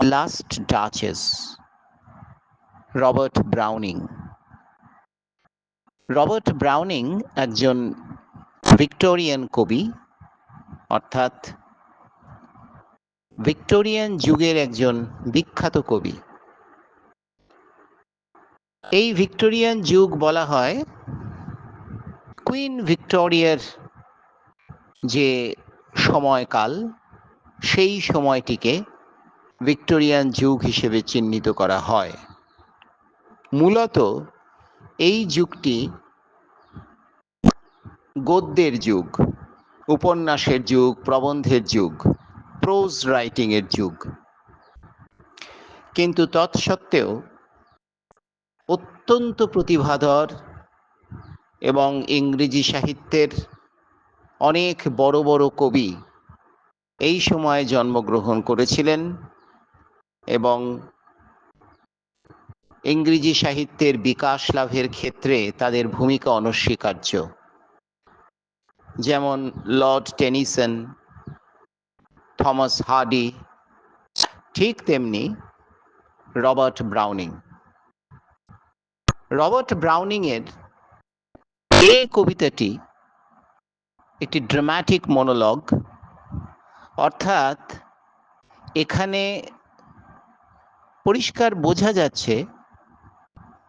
Last duchess, Robert Browning. Robert Browning একজন Victorian কবি, অর্থাৎ ভিক্টোরিয়ান যুগের একজন বিখ্যাত কবি। এই ভিক্টোরিয়ান যুগ বলা হয় কুইন ভিক্টোরিয়ার যে সময়কাল, সেই সময়টিকে ভিক্টোরিয়ান যুগ হিসেবে চিহ্নিত করা হয়। মূলত এই যুগটি গদ্যের যুগ, উপন্যাসের যুগ, প্রবন্ধের যুগ, প্রোজ রাইটিংয়ের যুগ। কিন্তু তৎসত্ত্বেও অত্যন্ত প্রতিভাধর এবং ইংরেজি সাহিত্যের অনেক বড় বড় কবি এই সময়ে জন্মগ্রহণ করেছিলেন এবং ইংরেজি সাহিত্যের বিকাশ লাভের ক্ষেত্রে তাদের ভূমিকা অনস্বীকার্য। যেমন লর্ড টেনিসন, থমাস হার্ডি, ঠিক তেমনি রবার্ট ব্রাউনিং। রবার্ট ব্রাউনিংয়ের এই কবিতাটি একটি ড্রামাটিক মনোলগ, অর্থাৎ এখানে পরিষ্কার বোঝা যাচ্ছে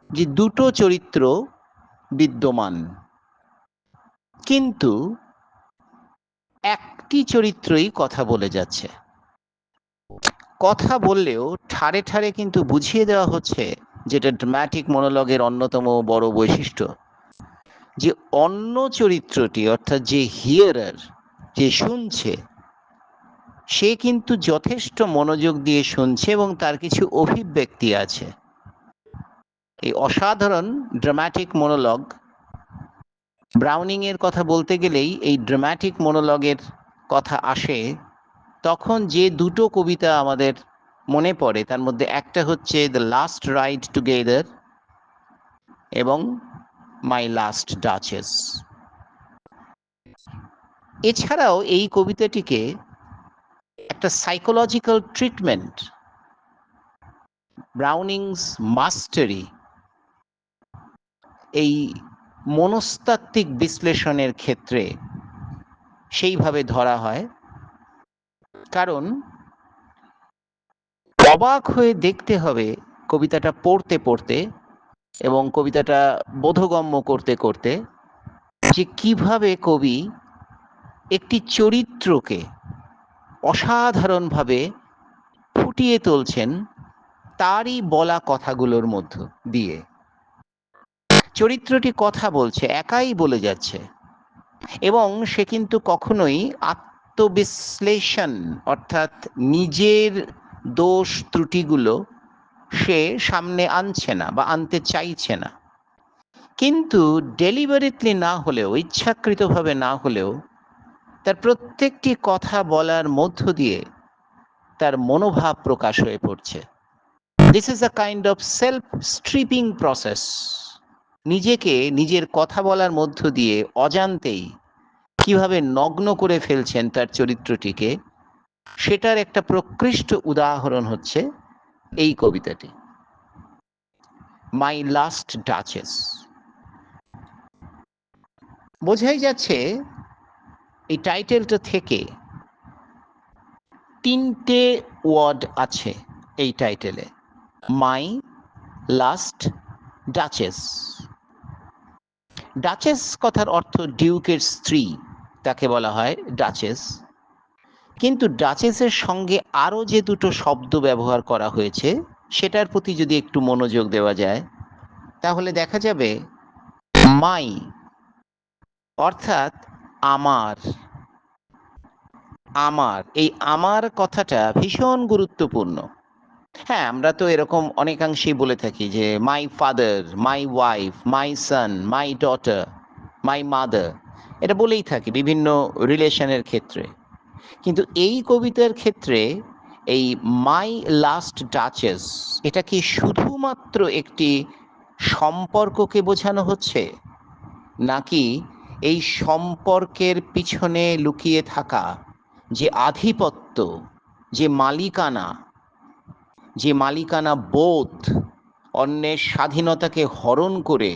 যে দুটো চরিত্র বিদ্যমান, কিন্তু একটি চরিত্রই কথা বলে যাচ্ছে। কথা বললেও ঠারে ঠারে কিন্তু বুঝিয়ে দেওয়া হচ্ছে, যেটা ড্রামাটিক মনোলগের অন্যতম বড় বৈশিষ্ট্য, যে অন্য চরিত্রটি অর্থাৎ যে হিয়ারার, যে শুনছে, সে কিন্তু যথেষ্ট মনোযোগ দিয়ে শুনছে এবং তার কিছু অভিব্যক্তি আছে। এই অসাধারণ ড্রামাটিক মনোলগ, ব্রাউনিং এর কথা বলতে গেলেই এই ড্রামাটিক মনোলগের কথা আসে, তখন যে দুটো কবিতা আমাদের মনে পড়ে তার মধ্যে একটা হচ্ছে দ্য লাস্ট রাইড টুগেদার এবং মাই লাস্ট ডাচেস। এছাড়াও এই কবিতাটিকে একটা সাইকোলজিক্যাল ট্রিটমেন্ট, ব্রাউনিংস মাস্টারি, এই মনস্তাত্ত্বিক বিশ্লেষণের ক্ষেত্রে সেইভাবে ধরা হয়। কারণ অবাক হয়ে দেখতে হবে কবিতাটা পড়তে পড়তে এবং কবিতাটা বোধগম্য করতে করতে, যে কিভাবে কবি একটি চরিত্রকে অসাধারণভাবে ফুটিয়ে তুলছেন তারই বলা কথাগুলোর মধ্য দিয়ে। চরিত্রটি কথা বলছে, একাই বলে যাচ্ছে, এবং সে কিন্তু কখনোই আত্মবিশ্লেষণ অর্থাৎ নিজের দোষ ত্রুটিগুলো সে সামনে আনছে না বা আনতে চাইছে না। কিন্তু ডেলিভারেটলি না হলেও, ইচ্ছাকৃতভাবে না হলেও, তার প্রত্যেকটি কথা বলার মধ্য দিয়ে তার মনোভাব প্রকাশ হয়ে পড়ছে। This is a kind of self stripping process. নিজেকে নিজের কথা বলার মধ্য দিয়ে অজান্তেই কিভাবে নগ্ন করে ফেলছেন তার চরিত্রটিকে, সেটার একটা প্রকৃষ্ট উদাহরণ হচ্ছে এই কবিতাটি, মাই লাস্ট ডাচেস। বোঝাই যাচ্ছে এই টাইটেলটা থেকে তিনটে ওয়ার্ড আছে এই টাইটেলে, মাই লাস্ট ডাচেস। ডাচেস কথার অর্থ ডিউকের স্ত্রী, তাকে বলা হয় ডাচেস। কিন্তু ডাচেসের সঙ্গে আরও যে দুটো শব্দ ব্যবহার করা হয়েছে সেটার প্রতি যদি একটু মনোযোগ দেওয়া যায়, তাহলে দেখা যাবে মাই অর্থাৎ আমার। আমার, এই আমার কথাটা ভীষণ গুরুত্বপূর্ণ। হ্যাঁ, আমরা তো এরকম অনেকাংশেই বলে থাকি যে my father, my wife, my son, my daughter, my mother, এটা বলেই থাকি বিভিন্ন রিলেশনের ক্ষেত্রে। কিন্তু এই কবিতার ক্ষেত্রে এই মাই লাস্ট ডাচেস, এটা কি শুধুমাত্র একটি সম্পর্ককে বোঝানো হচ্ছে, নাকি এই সম্পর্কের পিছনে লুকিয়ে থাকা যে আধিপত্য, যে মালিকানা, যে মালিকানা বোধ, অন্যের স্বাধীনতাকে হরণ করে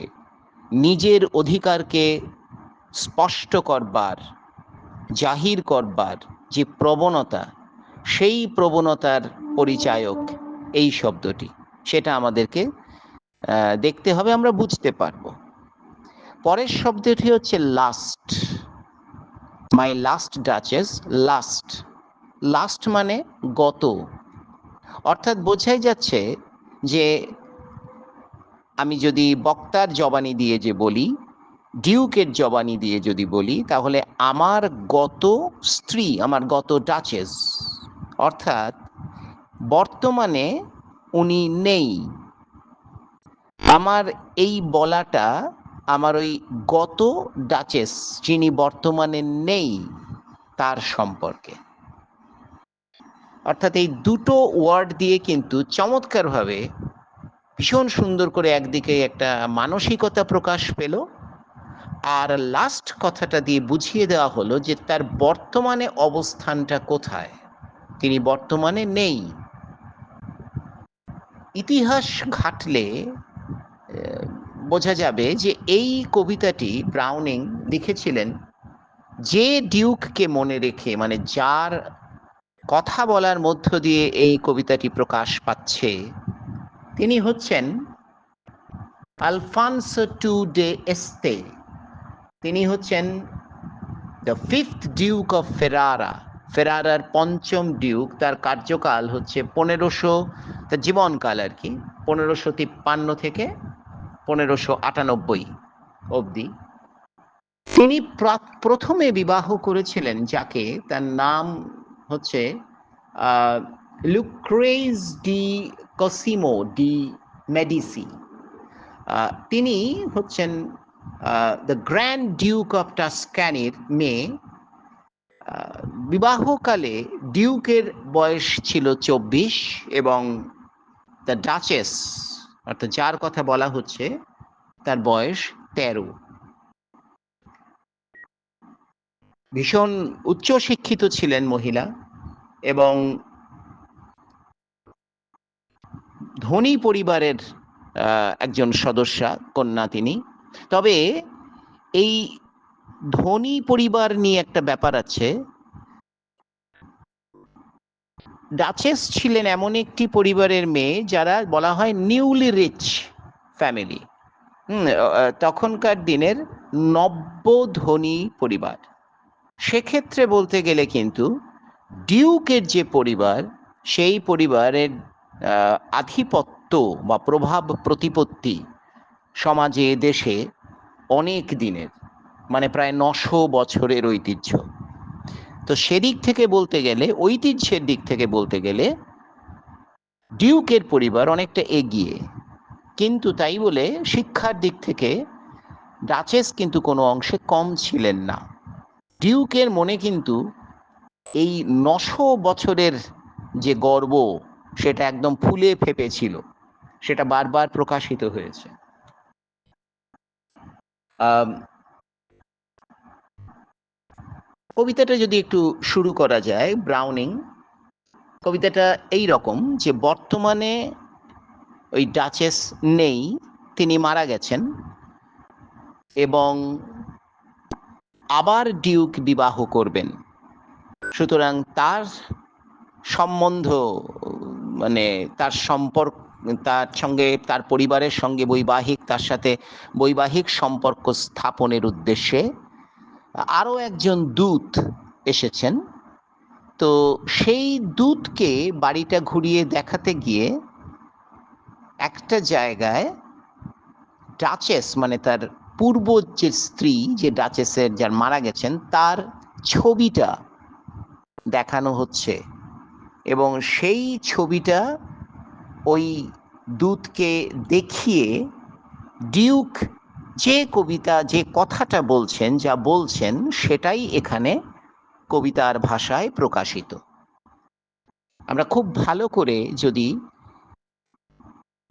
নিজের অধিকারকে স্পষ্ট করবার, জাহির করবার যে প্রবণতা, সেই প্রবণতার পরিচায়ক এই শব্দটি, সেটা আমাদেরকে দেখতে হবে, আমরা বুঝতে পারবো। পরের শব্দটি হচ্ছে লাস্ট। মাই লাস্ট ডাচেস, লাস্ট। লাস্ট মানে গত, অর্থাৎ বোঝাই যাচ্ছে যে আমি যদি বক্তার জবানি দিয়ে যে বলি, ডিউকের জবানি দিয়ে যদি বলি, তাহলে আমার গত স্ত্রী, আমার গত ডাচেস, অর্থাৎ বর্তমানে উনি নেই। আমার এই বলাটা আমার ওই গত ডাচেস যিনি বর্তমানে নেই তার সম্পর্কে। অর্থাৎ এই দুটো ওয়ার্ড দিয়ে কিন্তু চমৎকারভাবে, ভীষণ সুন্দর করে একদিকে একটা মানসিকতা প্রকাশ পেল, আর লাস্ট কথাটা দিয়ে বুঝিয়ে দেওয়া হলো যে তার বর্তমানে অবস্থানটা কোথায়, তিনি বর্তমানে নেই। ইতিহাস ঘাটলে বোঝা যাবে যে এই কবিতাটি ব্রাউনিং লিখেছিলেন যে ডিউককে মনে রেখে, মানে যার কথা বলার মধ্য দিয়ে এই কবিতাটি প্রকাশ পাচ্ছে, তিনি হচ্ছেন আলফানসো টু ডে এস্তে। তিনি হচ্ছেন the fifth duke of Ferrara, ফেরারার পঞ্চম ডিউক। তার কার্যকাল হচ্ছে 1500, তার জীবনকাল আর কি 1553 থেকে 1598 অবধি। তিনি প্রথমে বিবাহ করেছিলেন যাকে, তার নাম হচ্ছে লুক্রেজ ডি কসিমো ডি মেডিসি। তিনি হচ্ছেন দ্য গ্র্যান্ড ডিউক অফ টাস্কানির মেয়ে। বিবাহকালে ডিউকের বয়স ছিল 24 এবং দ্য ডাচেস, অর্থাৎ যার কথা বলা হচ্ছে, তার বয়স 13। ভীষণ উচ্চশিক্ষিত ছিলেন মহিলা এবং ধনী পরিবারের একজন সদস্যা, কন্যা তিনি। তবে এই ধনী পরিবার নিয়ে একটা ব্যাপার আছে। ডাচেস ছিলেন এমন একটি পরিবারের মেয়ে যারা বলা হয় নিউলি রিচ ফ্যামিলি। তখনকার দিনের নব্য ধনী পরিবার। সেক্ষেত্রে বলতে গেলে কিন্তু ডিউকের যে পরিবার, সেই পরিবারের আধিপত্য বা প্রভাব প্রতিপত্তি সমাজে, দেশে অনেক দিনের, মানে প্রায় 900 বছরের ঐতিহ্য। তো সেদিক থেকে বলতে গেলে, ঐতিহ্যের দিক থেকে বলতে গেলে ডিউকের পরিবার অনেকটা এগিয়ে। কিন্তু তাই বলে শিক্ষার দিক থেকে ডাচেস কিন্তু কোনো অংশে কম ছিলেন না। ডিউকের মনে কিন্তু এই 900 বছরের যে গর্ব, সেটা একদম ফুলে ফেঁপেছিল, সেটা বারবার প্রকাশিত হয়েছে। কবিতাটা যদি একটু শুরু করা যায়, ব্রাউনিং কবিতাটা এই রকম যে বর্তমানে ওই ডাচেস নেই, তিনি মারা গেছেন এবং আবার ডিউক বিবাহ করবেন। সুতরাং তার সম্বন্ধ, মানে তার সম্পর্ক, তার সঙ্গে, তার পরিবারের সঙ্গে তার সাথে বৈবাহিক সম্পর্ক স্থাপনের উদ্দেশ্যে আরও একজন দূত এসেছেন। তো সেই দূতকে বাড়িটা ঘুরিয়ে দেখাতে গিয়ে একটা জায়গায় ডাচেস, মানে তার পূর্ব যে স্ত্রী, যে ডাচেসের, যার মারা গেছেন, তার ছবিটা দেখানো হচ্ছে এবং সেই ছবিটা ওই দূতকে দেখিয়ে ডিউক যে কবিতা, যে কথাটা বলছেন, যা বলছেন, সেটাই এখানে কবিতার ভাষায় প্রকাশিত। আমরা খুব ভালো করে যদি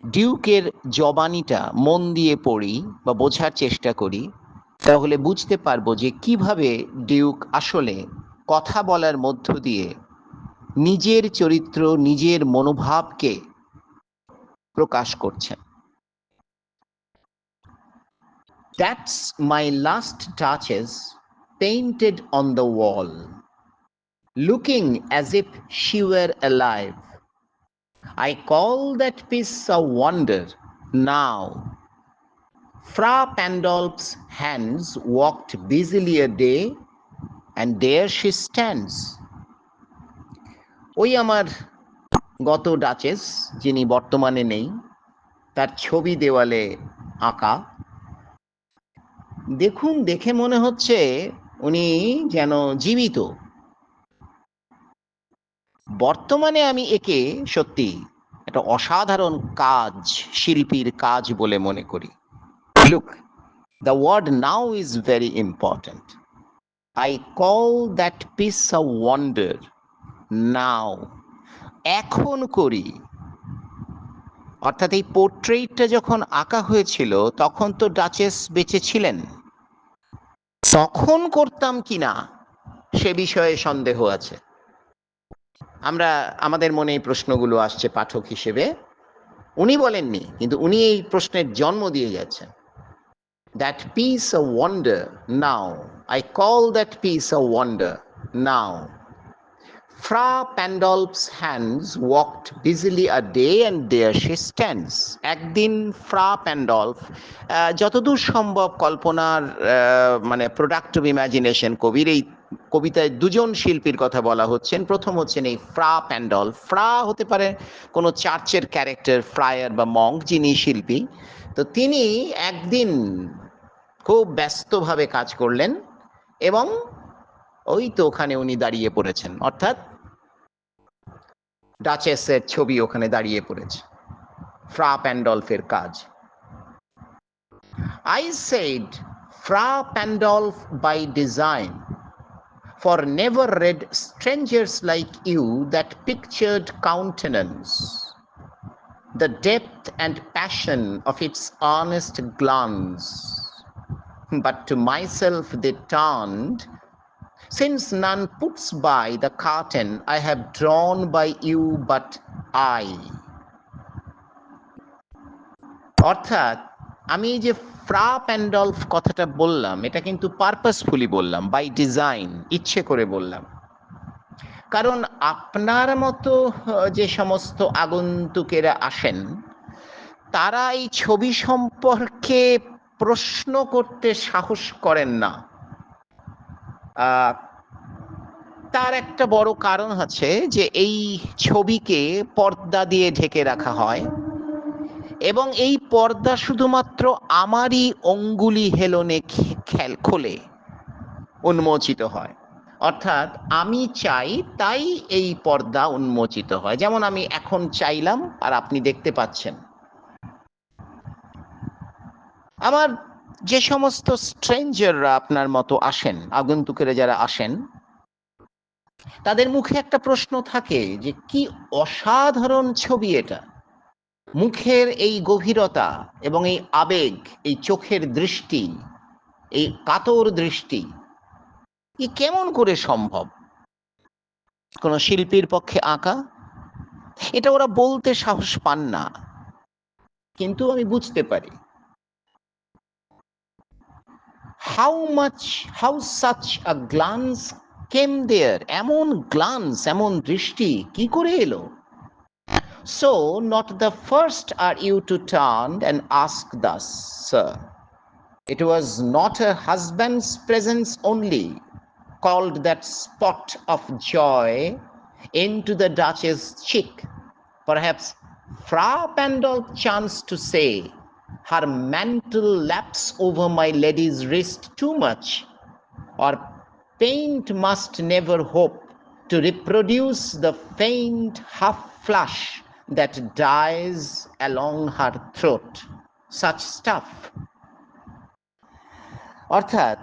ডিউকের জবানিটা মন দিয়ে পড়ি বা বোঝার চেষ্টা করি, তাহলে বুঝতে পারবো যে কিভাবে ডিউক আসলে কথা বলার মধ্য দিয়ে নিজের চরিত্র, নিজের মনোভাবকে প্রকাশ করছেন। That's my last touches painted on the wall, looking as if she were alive. I call that piece a wonder now. Fra Pandolf's hands walked busily a day, and there she stands. ওই আমার গত duchess, যিনি বর্তমানে নেই, তার ছবি দেওয়ালে আঁকা। দেখুন, দেখে মনে হচ্ছে উনি যেন জীবিত। বর্তমানে আমি একে সত্যি একটা অসাধারণ কাজ, শিল্পীর কাজ বলে মনে করি। Look, the word now is very important. I call that piece a wonder now. এখন করি, অর্থাৎ এই পোর্ট্রেটটা যখন আঁকা হয়েছিল তখন তো ডাচেস বেঁচে ছিলেন। তখন করতাম কিনা সে বিষয়ে সন্দেহ আছে। আমাদের মনে এই প্রশ্নগুলো আসছে পাঠক হিসেবে। উনি বলেননি, কিন্তু উনি এই প্রশ্নের জন্ম দিয়ে যাচ্ছেন। That piece a wonder now. I call that piece a wonder now. Fra Pandolf's hands walked busily a day, and there she stands. একদিন ফ্রা প্যান্ডলফ, যতদূর সম্ভব কল্পনার মানে প্রোডাক্ট অফ ইমাজিনেশন, কবির এই কবিতায় দুজন শিল্পীর কথা বলা হচ্ছেন। প্রথম হচ্ছেন এই ফ্রা প্যান্ডলফ। ফ্রা হতে পারে কোনো চার্চের ক্যারেক্টার, ফ্রায়ার বা মঙ্ক, যিনি শিল্পী। তো তিনি একদিন খুব ব্যস্তভাবে কাজ করলেন এবং ওই তো ওখানে উনি দাঁড়িয়ে পড়েছেন, অর্থাৎ ডাচেসের ছবি ওখানে দাঁড়িয়ে পড়েছে, ফ্রা প্যান্ডলফের কাজ। I said Fra Pandolf by design, for never read strangers like you that pictured countenance, the depth and passion of its honest glance. But to myself they turned, since none puts by the curtain I have drawn by you but I. অর্থাৎ আমি যে ফ্রা প্যান্ডলফ কথাটা বললাম, এটা কিন্তু purposefully বললাম, by design, ইচ্ছে করে বললাম। কারণ আপনার মতো যে সমস্ত আগন্তুকেরা আসেন, তারা এই ছবি সম্পর্কে প্রশ্ন করতে সাহস করেন না। তার একটা বড় কারণ আছে যে এই ছবিকে পর্দা দিয়ে ঢেকে রাখা হয় এবং এই পর্দা শুধুমাত্র আমারই অঙ্গুলি হেলনে খোলে, উন্মোচিত হয়। অর্থাৎ আমি চাই তাই এই পর্দা উন্মোচিত হয়। যেমন আমি এখন চাইলাম আর আপনি দেখতে পাচ্ছেন। আমার যে সমস্ত স্ট্রেঞ্জাররা আপনার মতো আসেন, আগন্তুকেরা যারা আসেন, তাদের মুখে একটা প্রশ্ন থাকে যে কি অসাধারণ ছবি এটা। মুখের এই গভীরতা এবং এই আবেগ, এই চোখের দৃষ্টি, এই কাতর দৃষ্টি, কি কেমন করে সম্ভব কোন শিল্পীর পক্ষে আঁকা? এটা ওরা বলতে সাহস পান না, কিন্তু আমি বুঝতে পারি। how such a glance came there, এমন গ্লান্স, এমন দৃষ্টি কি করে এলো? So not the first are you to turn and ask thus, sir. It was not a husband's presence only called that spot of joy into the Duchess' cheek. Perhaps Fra Pandolf chanced to say, her mantle laps over my lady's wrist too much, or paint must never hope to reproduce the faint half flush that dies along her throat. Such stuff. অর্থাৎ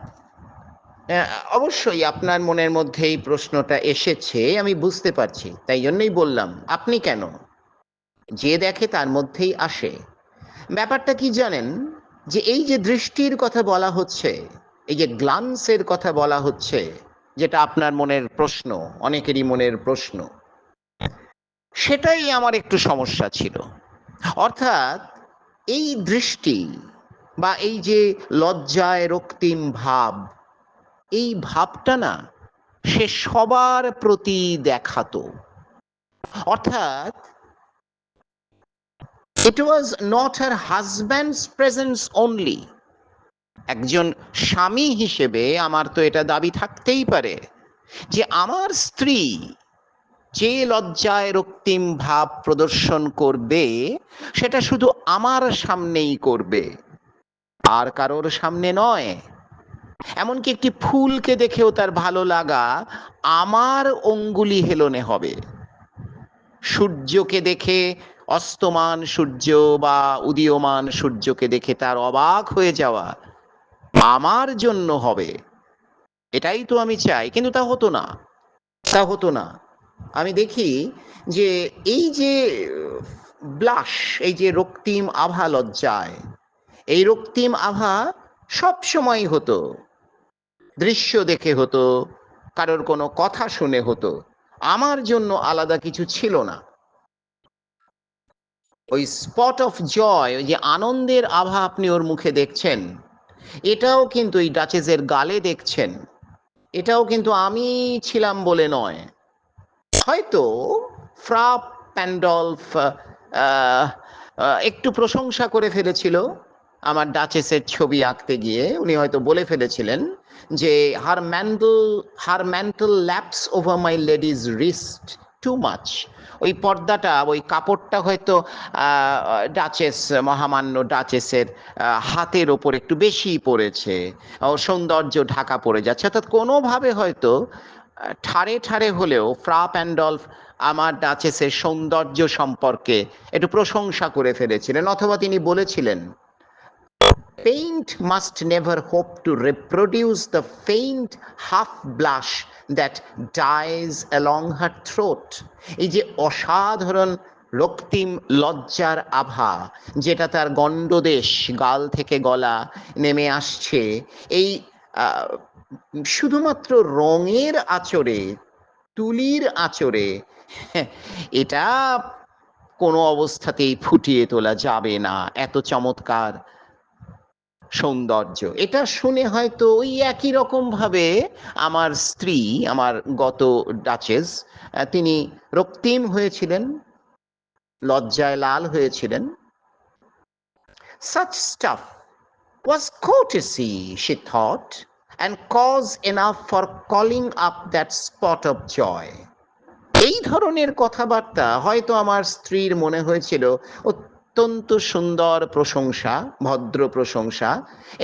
অবশ্যই আপনার মনের মধ্যে এই প্রশ্নটা এসেছে, আমি বুঝতে পারছি। তাই জন্যই বললাম, আপনি কেন? যে দেখে তার মধ্যেই আসে। ব্যাপারটা কি জানেন, যে এই যে দৃষ্টির কথা বলা হচ্ছে, এই যে গ্লান্সের কথা বলা হচ্ছে, যেটা আপনার মনের প্রশ্ন, অনেকেরই মনের প্রশ্ন, সেটাই আমার একটু সমস্যা ছিল। অর্থাৎ এই দৃষ্টি বা এই যে লজ্জায় রক্তিম ভাব, এই ভাবটা না সে সবার প্রতি দেখাতো। অর্থাৎ it was not her husband's presence only. একজন স্বামী হিসেবে আমার তো এটা দাবি থাকতেই পারে যে আমার স্ত্রী যে লজ্জায় রক্তিম ভাব প্রদর্শন করবে সেটা শুধু আমার সামনেই করবে, আর কারোর সামনে নয়। এমনকি একটি ফুলকে দেখেও তার ভালো লাগা আমার অঙ্গুলি হেলনে হবে। সূর্যকে দেখে, অস্তমান সূর্য বা উদীয়মান সূর্যকে দেখে তার অবাক হয়ে যাওয়া আমার জন্য হবে। এটাই তো আমি চাই, কিন্তু তা হতো না, তা হতো না। আমি দেখি যে এই যে ব্লাশ, এই যে রক্তিম আভা লজ্জায়, এই রক্তিম আভা সব সময় হতো। দৃশ্য দেখে হতো, কারোর কোনো কথা শুনে হতো, আমার জন্য আলাদা কিছু ছিল না। ওই স্পট অফ জয়, ওই যে আনন্দের আভা আপনি ওর মুখে দেখছেন, এটাও কিন্তু এই ডাচেসের গালে দেখছেন, এটাও কিন্তু আমি ছিলাম বলে নয়। হয়তো ফ্রা প্যান্ডলফ একটু প্রশংসা করে ফেলেছিল আমার ডাচেসের ছবি আঁকতে গিয়ে। উনি হয়তো বলে ফেলেছিলেন যে her mantle laps over my lady's wrist too much. ওই পর্দাটা, ওই কাপড়টা হয়তো ডাচেস, মহামান্য ডাচেসের হাতের ওপর একটু বেশি পড়েছে, ও সৌন্দর্য ঢাকা পড়ে যাচ্ছে। অর্থাৎ কোনোভাবে হয়তো ঠারে ঠারে হলেও ফ্রা প্যান্ডলফ আমার ডাচেসের সৌন্দর্য সম্পর্কে একটু প্রশংসা করে ফেলেছিলেন, অথবা তিনি বলেছিলেন, paint must never hope to reproduce the faint half blush that dies along her throat. এই যে অসাধারণ রক্তিম লজ্জার আভা যেটা তার গণ্ডদেশ, গাল থেকে গলা নেমে আসছে, এই শুধুমাত্র রঙের আঁচড়ে, তুলির আঁচড়ে, এটা কোনো অবস্থাতেই ফুটিয়ে তোলা যাবে না। এত চমৎকার সৌন্দর্য, এটা শুনে হয়তো ওই একই রকম ভাবে আমার স্ত্রী, আমার গত ডাচেস, তিনি রক্তিম হয়েছিলেন, লজ্জায় লাল হয়েছিলেন। Such stuff was courtesy, she thought, and cause enough for calling up that spot of joy. এই ধরনের কথাবার্তা হয়তো আমার স্ত্রীর মনে হয়েছিল অত্যন্ত সুন্দর প্রশংসা, ভদ্র প্রশংসা,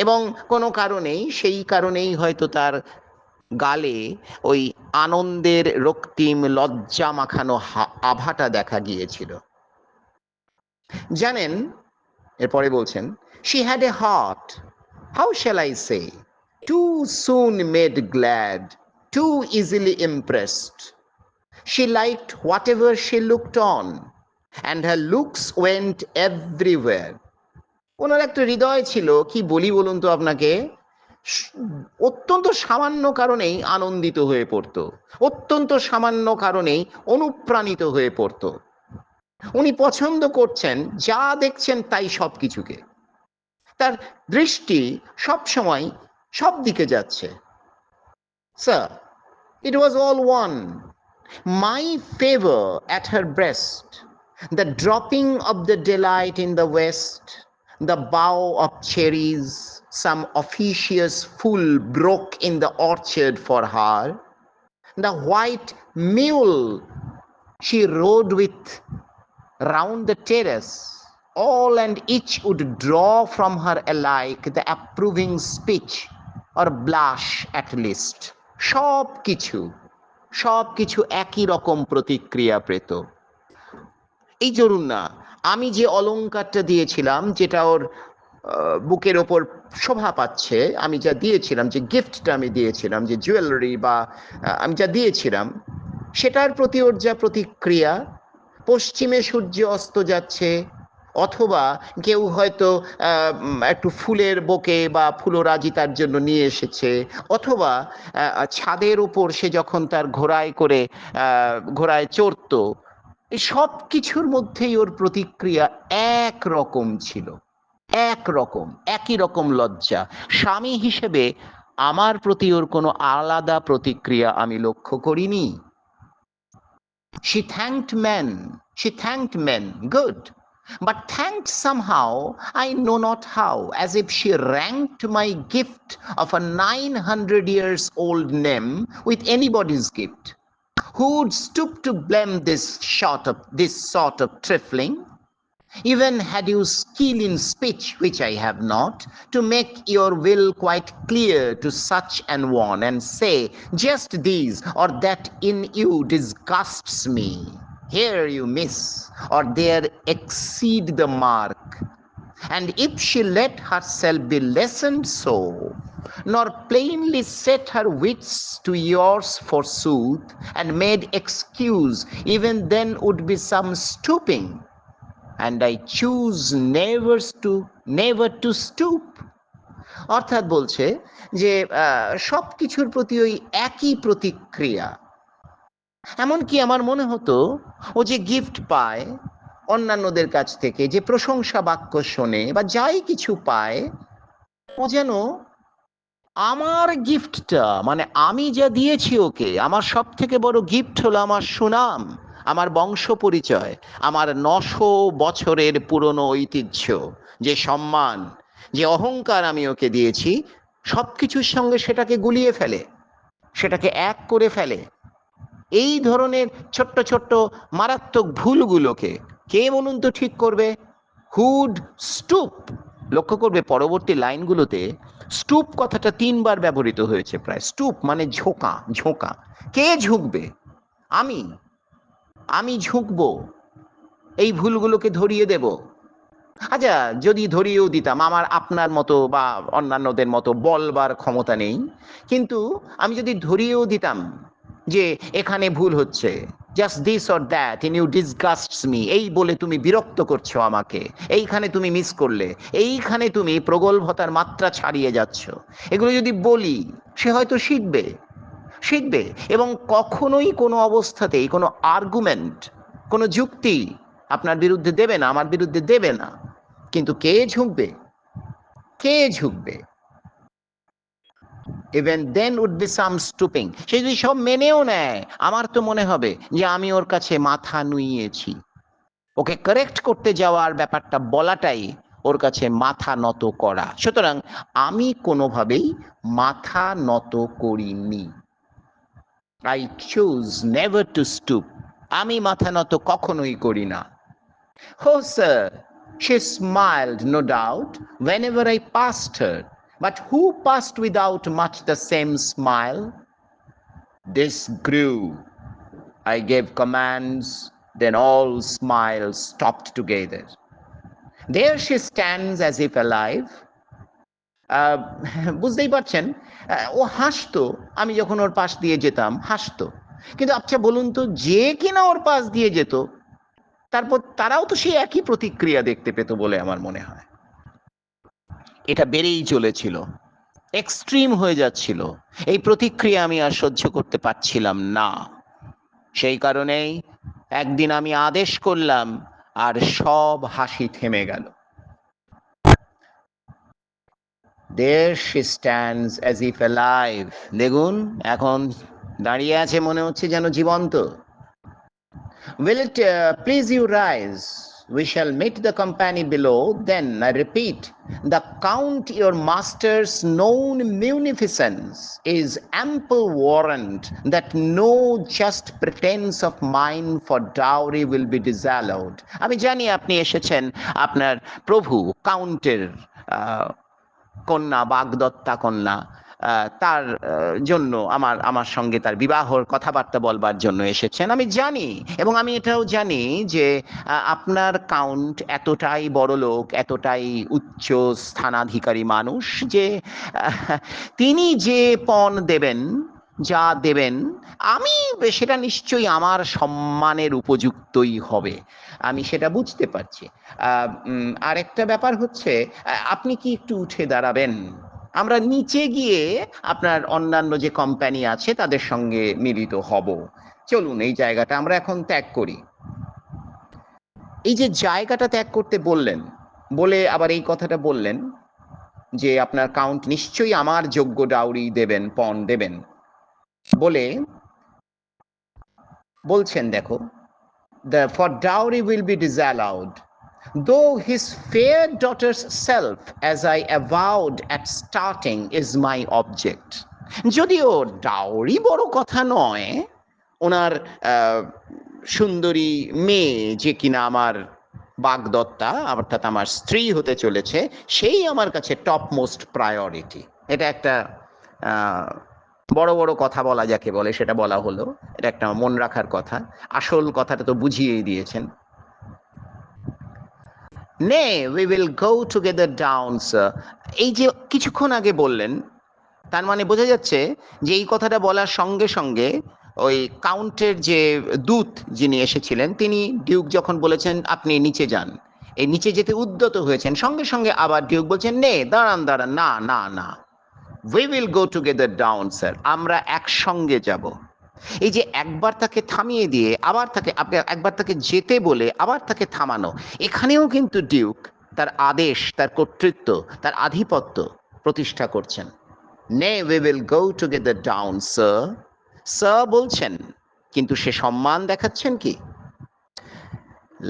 এবং কোনো কারণেই, সেই কারণেই হয়তো তার গালে ওই আনন্দের রক্তিম লজ্জা মাখানো আভাটা দেখা গিয়েছিল। জানেন, এরপরে বলছেন, she had a heart, how shall I say, too soon made glad, too easily impressed. She liked whatever she looked on, and her looks went everywhere. ওনার একটা হৃদয় ছিল, কি বলি বলুন তো আপনাকে, অত্যন্ত সামান্য কারণেই আনন্দিত হয়ে পড়তো, অত্যন্ত সামান্য কারণেই অনুপ্রাণিত হয়ে পড়তো। উনি পছন্দ করছেন যা দেখছেন তাই সব কিছুকে, তার দৃষ্টি সব সময় সব দিকে যাচ্ছে। Sir, it was all one. My favor at her breast, the dropping of the delight in the west, the bough of cherries some officious fool broke in the orchard for her, the white mule she rode with round the terrace, all and each would draw from her alike the approving speech or blush at least. সব কিছু একই রকম প্রতিক্রিয়া পেত। এই ধরুন না, আমি যে অলংকারটা দিয়েছিলাম, যেটা ওর বুকের ওপর শোভা পাচ্ছে, আমি যা দিয়েছিলাম, যে গিফটটা আমি দিয়েছিলাম, যে জুয়েলারি বা আমি যা দিয়েছিলাম, সেটার প্রতি ওর যা প্রতিক্রিয়া, পশ্চিমে সূর্য অস্ত যাচ্ছে, অথবা কেউ হয়তো একটু ফুলের বোকে বা ফুলরাজি তার জন্য নিয়ে এসেছে, অথবা ছাদের উপর সে যখন তার ঘোড়ায় করে ঘোড়ায় চড়তো, এই সব কিছুর মধ্যেই ওর প্রতিক্রিয়া এক রকম ছিল, একরকম, একই রকম লজ্জা। স্বামী হিসেবে আমার প্রতি ওর কোনো আলাদা প্রতিক্রিয়া আমি লক্ষ্য করিনি। She thanked men, good, but thanked somehow, I know not how, as if she ranked my gift of a 900 years old name with anybody's gift. Who would stoop to blame this sort of trifling? Even had you skill in speech, which I have not, to make your will quite clear to such an one, and say just these or that in you disgusts me, here you miss, or there exceed the mark. And if she let herself be lessoned so, nor plainly set her wits to yours forsooth, and made excuse, even then would be some stooping, and I choose never to stoop. অর্থাৎ বলছে যে সব কিছুর প্রতি ওই একই প্রতিক্রিয়া। এমনকি আমার মনে হতো ও যে গিফট পায় অন্যান্যদের কাছ থেকে, যে প্রশংসা বাক্য শোনে বা যাই কিছু পায়, ও যেন আমার গিফটটা, মানে আমি যা দিয়েছি ওকে, আমার সব থেকে বড় গিফট হলো আমার সুনাম, আমার বংশ পরিচয়, আমার 900 বছরের পুরনো ঐতিহ্য, যে সম্মান, যে অহংকার আমি ওকে দিয়েছি, সবকিছুর সঙ্গে সেটাকে গুলিয়ে ফেলে, সেটাকে এক করে ফেলে। এই ধরনের ছোট্ট ছোট্ট মারাত্মক ভুলগুলোকে কে বলুন তো ঠিক করবে? Hood stoop. লক্ষ্য করবে পরবর্তী লাইনগুলোতে স্টুপ কথাটা 3বার ব্যবহৃত হয়েছে প্রায়। স্টুপ মানে ঝোঁকা, ঝোঁকা। কে ঝুঁকবে? আমি আমি ঝুঁকবো, এই ভুলগুলোকে ধরিয়ে দেব। আচ্ছা, যদি ধরিয়েও দিতাম, আমার আপনার মতো বা অন্যান্যদের মতো বলবার ক্ষমতা নেই, কিন্তু আমি যদি ধরিয়েও দিতাম যে এখানে ভুল হচ্ছে, just this or that in you disgusts me, এই বলে তুমি বিরক্ত করছো আমাকে, এইখানে তুমি মিস করলে, এইখানে তুমি প্রগল্ভতার মাত্রা ছাড়িয়ে যাচ্ছ, এগুলো যদি বলি, সে হয়তো শিখবে, শিখবে এবং কখনোই কোনো অবস্থাতেই কোনো আর্গুমেন্ট, কোনো যুক্তি আপনার বিরুদ্ধে দেবে না, আমার বিরুদ্ধে দেবে না। কিন্তু কে ঝুঁকবে? কে ঝুঁকবে? Even then would be some stooping. সে যদি সব মেনেও নেয়, আমার তো মনে হবে যে আমি ওর কাছে মাথা নুইয়েছি। ওকে কারেক্ট করতে যাওয়ার ব্যাপারটা বলাটাই ওর কাছে মাথা নত করা। সুতরাং আমি কোনোভাবেই মাথা নত করিনি। I choose never to stoop. আমি মাথা নত কখনোই করি না। Oh, sir, she smiled, no doubt, whenever I passed her. But who passed without much the same smile? This grew. I gave commands, then all smiles stopped together. There she stands as if alive. আহ, বুঝতেই পারছেন, ও হাসতো, আমি যখন ওর পাশ দিয়ে যেতাম হাসতো। কিন্তু আচ্ছা বলুন তো, যে কিনা ওর পাশ দিয়ে যেত, তারপর তারাও তো সেই একই প্রতিক্রিয়া দেখতে পেত বলে আমার মনে হয়। এটা বেড়েই চলেছিল, এক্সট্রিম হয়ে যাচ্ছিল। এই প্রতিক্রিয়া আমি আর সহ্য করতে পারছিলাম না। সেই কারণেই একদিন আমি আদেশ করলাম, আর সব হাসি থেমে গেল। There she stands as if alive. দেখুন, এখন দাঁড়িয়ে আছে, মনে হচ্ছে যেন জীবন্ত। Will it please you rise? We shall meet the company below. Then, I repeat, the Count your master's known munificence is ample warrant that no just pretense of mine for dowry will be disallowed. আমি জানি আপনি এসেছেন আপনার প্রভু কাউন্টের কন্যা, বাগদত্তা কন্যা, তার জন্য আমার সঙ্গে তার বিবাহর কথাবার্তা বলবার জন্য এসেছেন, আমি জানি। এবং আমি এটাও জানি যে আপনার কাউন্ট এতটাই বড় লোক, এতটাই উচ্চ স্থানাধিকারী মানুষ যে তিনি যে পণ দেবেন, যা দেবেন, আমি সেটা নিশ্চয়ই আমার সম্মানের উপযুক্তই হবে। আমি সেটা বুঝতে পারছি। আরেকটা ব্যাপার হচ্ছে, আপনি কি একটু উঠে দাঁড়াবেন? আমরা নিচে গিয়ে আপনার অন্যান্য যে কোম্পানি আছে তাদের সঙ্গে মিলিত হব। চলুন, এই জায়গাটা আমরা এখন ত্যাগ করি। এই যে জায়গাটা ত্যাগ করতে বললেন, বলে আবার এই কথাটা বললেন যে আপনার কাউন্ট নিশ্চয়ই আমার যোগ্য ডাউরি দেবেন, পণ দেবেন বলে বলছেন, দেখো, the for dowry will be disallowed, though his fair daughter's self, as I avowed at starting, is my object. যদিও ডাউরি বড় কথা নয়, ওনার সুন্দরী মেয়ে যে কিনা আমার বাগদত্তা অর্থাৎ আমার স্ত্রী হতে চলেছে, সেই আমার কাছে টপ মোস্ট প্রায়োরিটি। এটা একটা বড় বড় কথা বলা যাকে বলে সেটা বলা হলো, এটা একটা মন রাখার কথা। আসল কথাটা তো বুঝিয়েই দিয়েছেন। Nay, we will go together down, sir. এই যে কিছুক্ষণ আগে বললেন, তার মানে বোঝা যাচ্ছে যে এই কথাটা বলার সঙ্গে সঙ্গে ওই কাউন্টের যে দূত যিনি এসেছিলেন, তিনি ডিউক যখন বলেছেন আপনি নিচে যান, এই নিচে যেতে উদ্যত হয়েছেন, সঙ্গে সঙ্গে আবার ডিউক বলছেন নে, দাঁড়ান দাঁড়ান, না না না, we will go together down, sir. আমরা একসঙ্গে যাব। এই যে একবার তাকে থামিয়ে দিয়ে আবার তাকে একবার তাকে যেতে বলে আবার তাকে থামানো, এখানেও কিন্তু ডিউক তার আদেশ, তার কর্তৃত্ব, তার আধিপত্য প্রতিষ্ঠা করছেন। Nay, we will go together down, sir. Sir বলছেন, কিন্তু সে সম্মান দেখাচ্ছেন কি?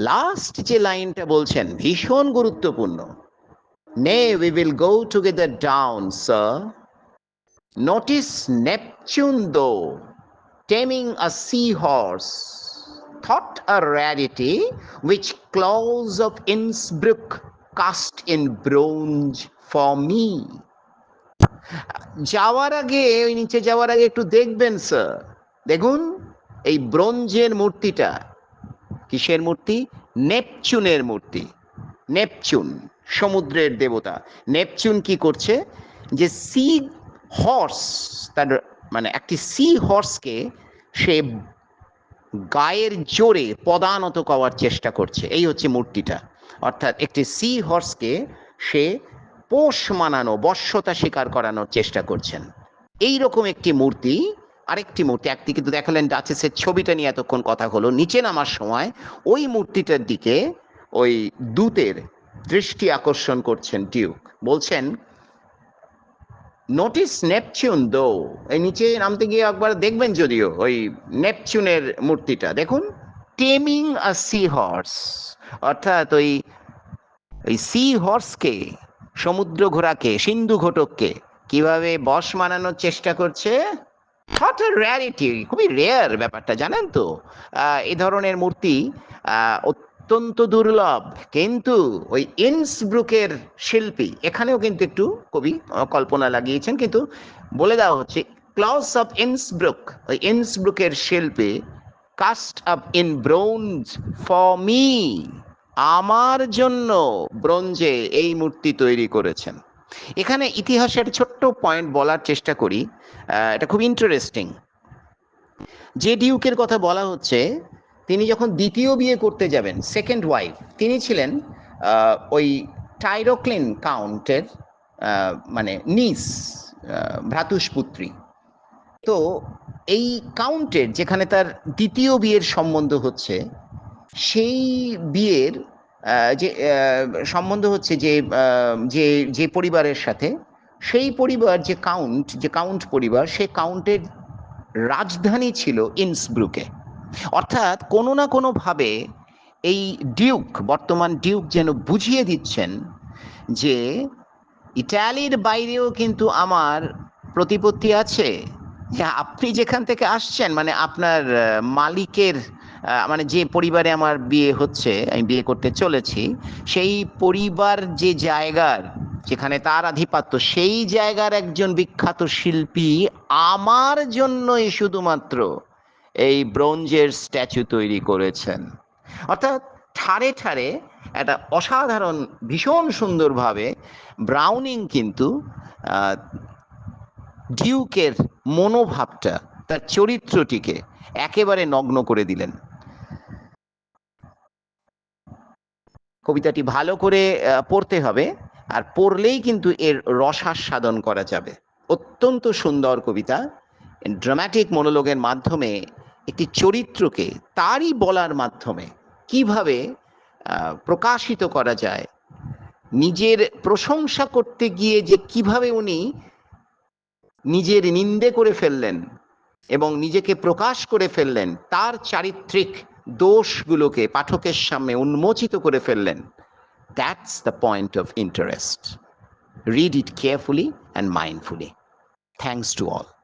লাস্ট যে লাইনটা বলছেন ভীষণ গুরুত্বপূর্ণ। Nay, we will go together down, sir. Notice Neptune, though taming a seahorse, thought a rarity which claws of Innsbruck cast in bronze for me. যাওয়ার আগে, ওই নিচে যাওয়ার আগে একটু দেখবেন স্যার, দেখুন এই ব্রোঞ্জের মূর্তিটা কিসের মূর্তি? নেপচুনের মূর্তি। নেপচুন সমুদ্রের দেবতা। নেপচুন কি করছে? যে সি হর্স, তার মানে একটি সি হর্সকে সে গায়ের জোরে পদানত করার চেষ্টা করছে। এই হচ্ছে মূর্তিটা। অর্থাৎ একটি সি হর্সকে সে পোষ মানানো, বশ্যতা স্বীকার করানোর চেষ্টা করছেন। এই রকম একটি মূর্তি, আরেকটি মূর্তি, একটি কিন্তু দেখালেন ডাচেসের ছবিটা নিয়ে এতক্ষণ কথা হলো, নিচে নামার সময় ওই মূর্তিটার দিকে ওই দূতের দৃষ্টি আকর্ষণ করছেন ডিউক। বলছেন নোটিস নেপচুন, দো, এই নিচে নামতে গিয়ে একবার দেখবেন, যদিও ওই নেপচুনের মূর্তিটা দেখুন, টেমিং আ সি হর্স, অর্থাৎ ওই সি হর্সকে, সমুদ্র ঘোড়াকে, সিন্ধু ঘটককে কিভাবে বশ মানানোর চেষ্টা করছে। হট এ র্যারিটি, খুবই রেয়ার ব্যাপারটা, জানেন তো। এই ধরনের মূর্তি অত্যন্ত দুর্লভ, কিন্তু ওই ইন্সব্রুকের শিল্পী, এখানেও কিন্তু একটু কবি কল্পনা লাগিয়েছেন, কিন্তু বলে দেওয়া হচ্ছে ক্লস অফ ইন্সব্রুক, ওই ইন্সব্রুকের শিল্পী cast up in bronze for me, আমার জন্য ব্রোঞ্জে এই মূর্তি তৈরি করেছেন। এখানে ইতিহাসের ছোট্ট পয়েন্ট বলার চেষ্টা করি, এটা খুব ইন্টারেস্টিং। যে ডিউকের কথা বলা হচ্ছে, তিনি যখন দ্বিতীয় বিয়ে করতে যাবেন, সেকেন্ড ওয়াইফ, তিনি ছিলেন ওই টাইরোক্লিন কাউন্টের মানে নিস, ভ্রাতুষ্পুত্রী। তো এই কাউন্টের যেখানে তার দ্বিতীয় বিয়ের সম্বন্ধ হচ্ছে, সেই বিয়ের যে সম্বন্ধ হচ্ছে যে যে যে পরিবারের সাথে, সেই পরিবার যে কাউন্ট পরিবার, সে কাউন্টের রাজধানী ছিল ইন্সব্রুকে। অর্থাৎ কোনো না কোনোভাবে এই ডিউক, বর্তমান ডিউক যেন বুঝিয়ে দিচ্ছেন যে ইটালির বাইরেও কিন্তু আমার প্রতিপত্তি আছে। আপনি যেখান থেকে আসছেন, মানে আপনার মালিকের, মানে যে পরিবারে আমার বিয়ে হচ্ছে, আমি বিয়ে করতে চলেছি, সেই পরিবার যে জায়গার, যেখানে তার আধিপত্য, সেই জায়গার একজন বিখ্যাত শিল্পী আমার জন্যই শুধুমাত্র এই ব্রোঞ্জের স্ট্যাচু তৈরি করেছেন। অর্থাৎ ঠারে ঠারে একটা অসাধারণ, ভীষণ সুন্দরভাবে ব্রাউনিং কিন্তু ডিউকের মনোভাবটা, তার চরিত্রটিকে একেবারে নগ্ন করে দিলেন। কবিতাটি ভালো করে পড়তে হবে, আর পড়লেই কিন্তু এর রসাস্বাদন করা যাবে। অত্যন্ত সুন্দর কবিতা। ড্রামাটিক মনোলগের মাধ্যমে একটি চরিত্রকে তারই বলার মাধ্যমে কিভাবে প্রকাশিত করা যায়, নিজের প্রশংসা করতে গিয়ে যে কিভাবে উনি নিজের নিন্দে করে ফেললেন এবং নিজেকে প্রকাশ করে ফেললেন, তার চারিত্রিক দোষগুলোকে পাঠকের সামনে উন্মোচিত করে ফেললেন। That's the point of interest. Read it carefully and mindfully. Thanks to all.